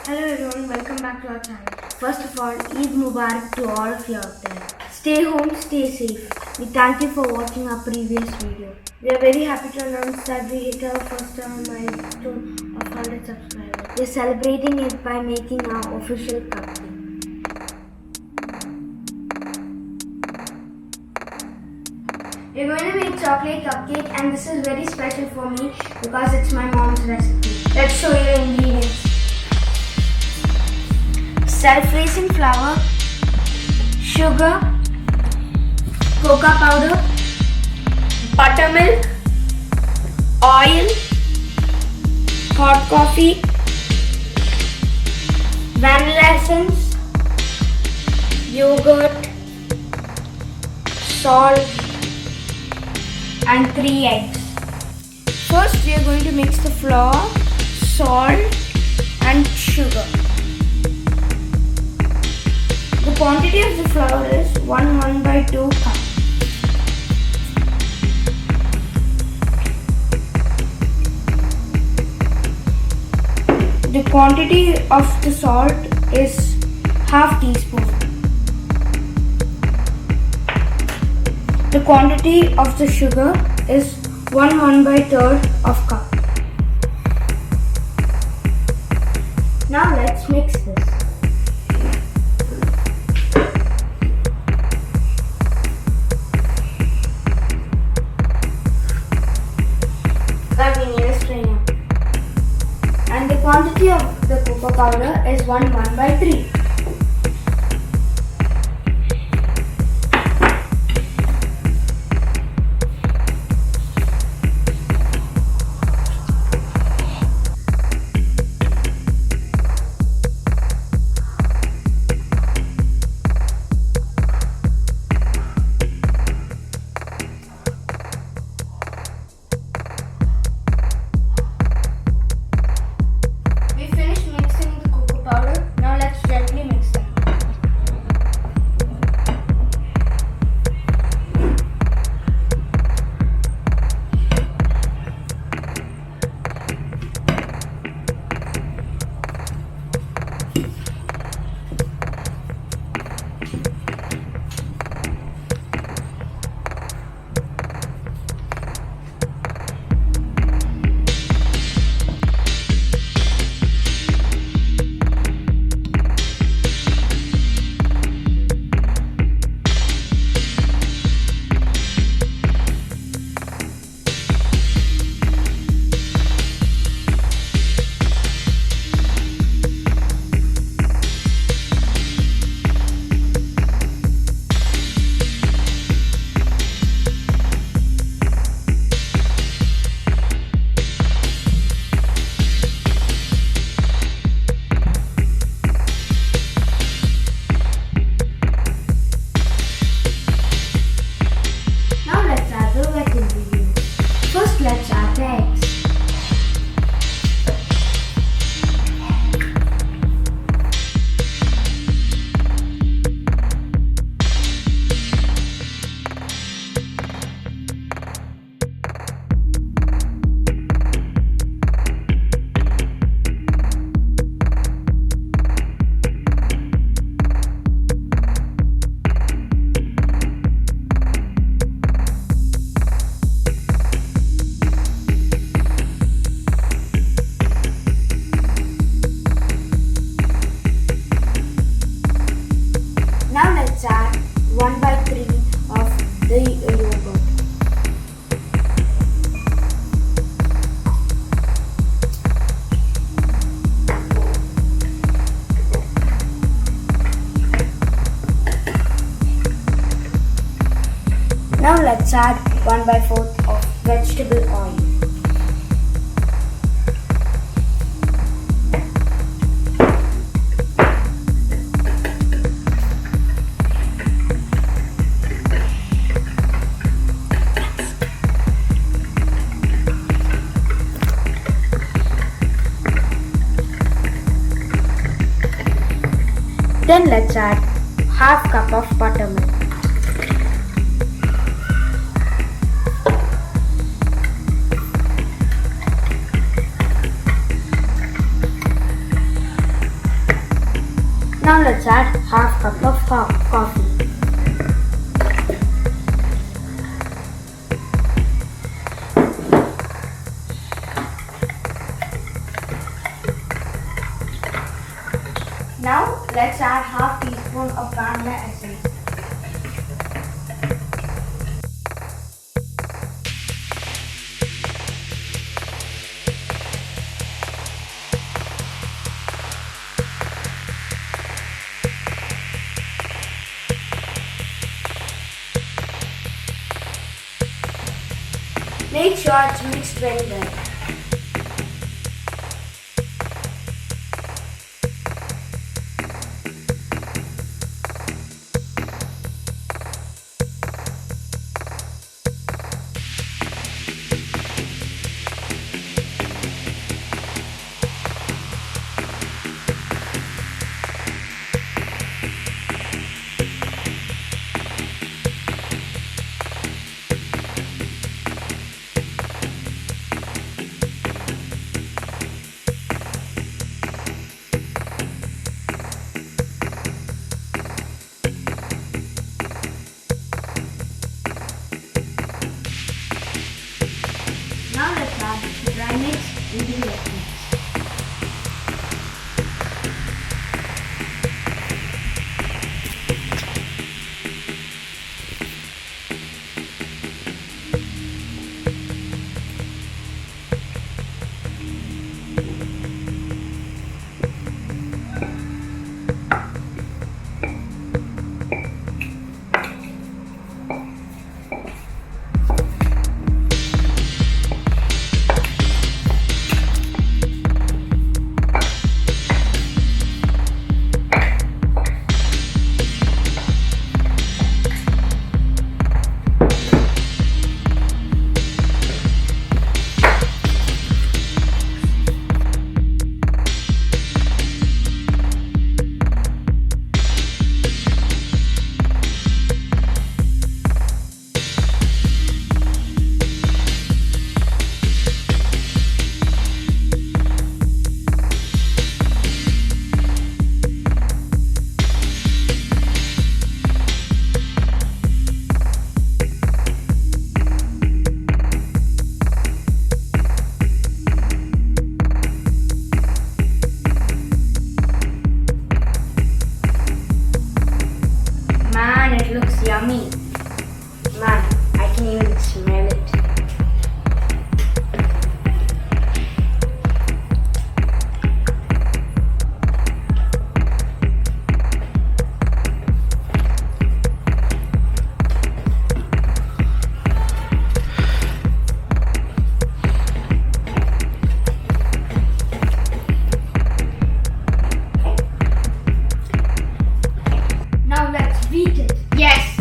Hello everyone, welcome back to our channel. First of all, Eid Mubarak to all of you out there. Stay home, stay safe. We thank you for watching our previous video. We are very happy to announce that we hit our first ever milestone of 100 subscribers. We are celebrating it by making our official cupcake. We are going to make chocolate cupcake, and this is very special for me because it's my mom's recipe. Let's show you the ingredients. Self-raising flour, sugar, cocoa powder, buttermilk, oil, hot coffee, vanilla essence, yogurt, salt, and 3 eggs. First, we are going to mix the flour, salt, and sugar. The quantity of the flour is 1/2 cup. The quantity of the salt is 1/2 teaspoon. The quantity of the sugar is 1/3 of cup. Now let's mix this. Now we need a strainer. And the quantity of the cocoa powder is 1/3. Let's add the eggs. Now let's add 1/3 of the yogurt. Now let's add 1/4 of vegetable oil. Then let's add 1/2 cup of buttermilk. Now let's add half cup of coffee. Now let's add half teaspoon of vanilla essence. Make sure it's mixed very well. Now let's add the dry mix in the wet mix. Man, it looks yummy. Man, I can even smell it. Now let's beat it. Yes!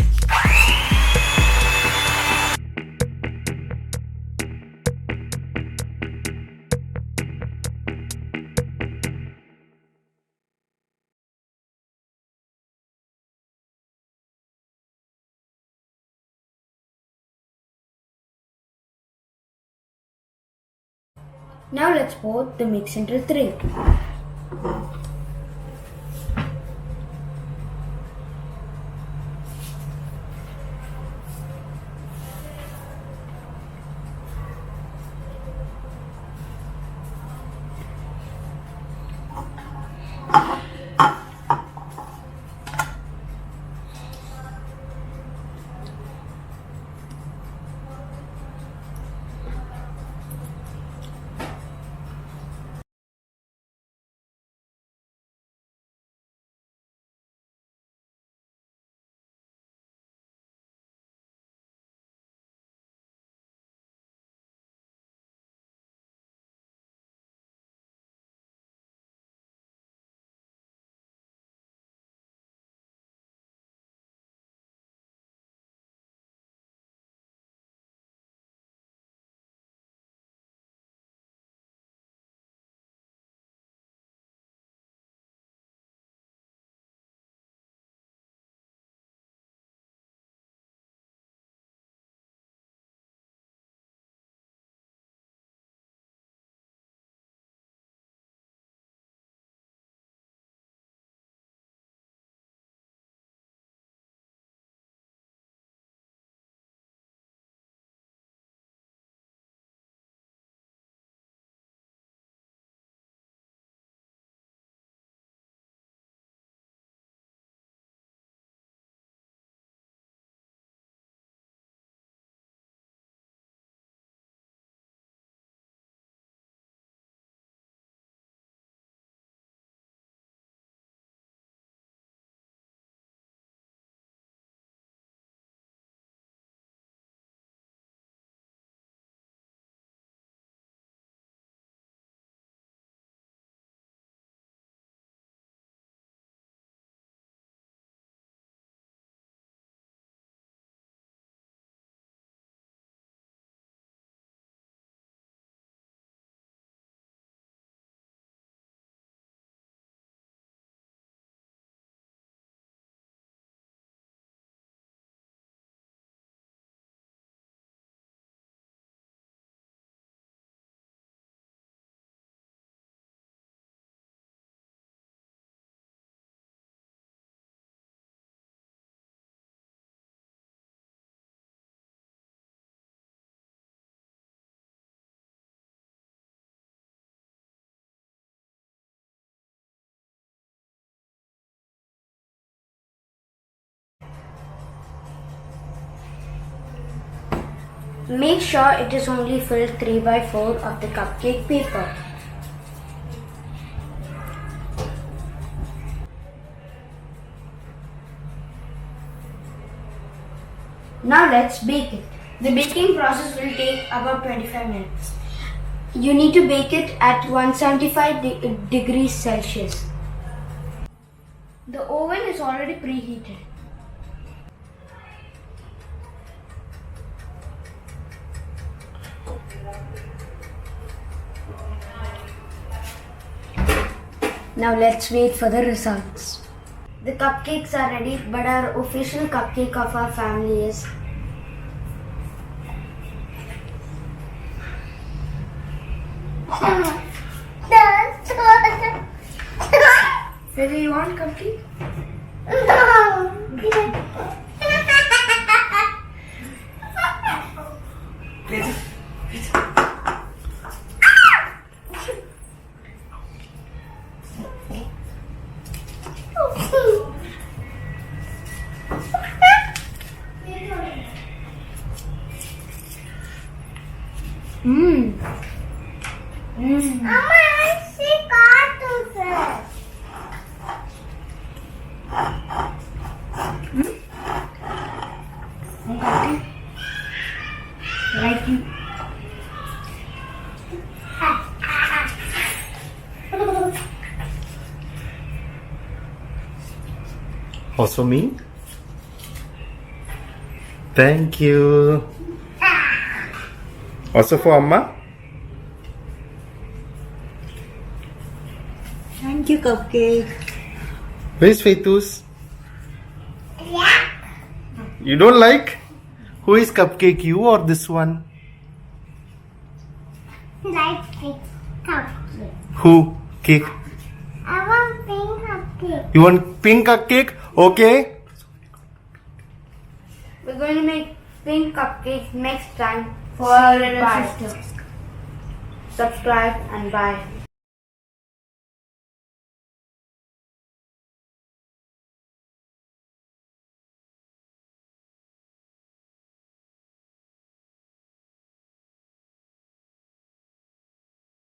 Now let's pour the mix into a tray. Make sure it is only filled 3 by 4 of the cupcake paper. Now let's bake it. The baking process will take about 25 minutes. You need to bake it at 175 degrees Celsius. The oven is already preheated. Now let's wait for the results. The cupcakes are ready, but our official cupcake of our family is whether you want cupcake? Like you. Also me? Thank you. Also for Amma? Thank you, Cupcake. Where's Fetus? You don't like? Who is Cupcake, you or this one? Like pink cupcake. Who? Cake? I want pink cupcake. You want pink cupcake? Okay. We're going to make pink cupcakes next time for our little sister. Subscribe and bye.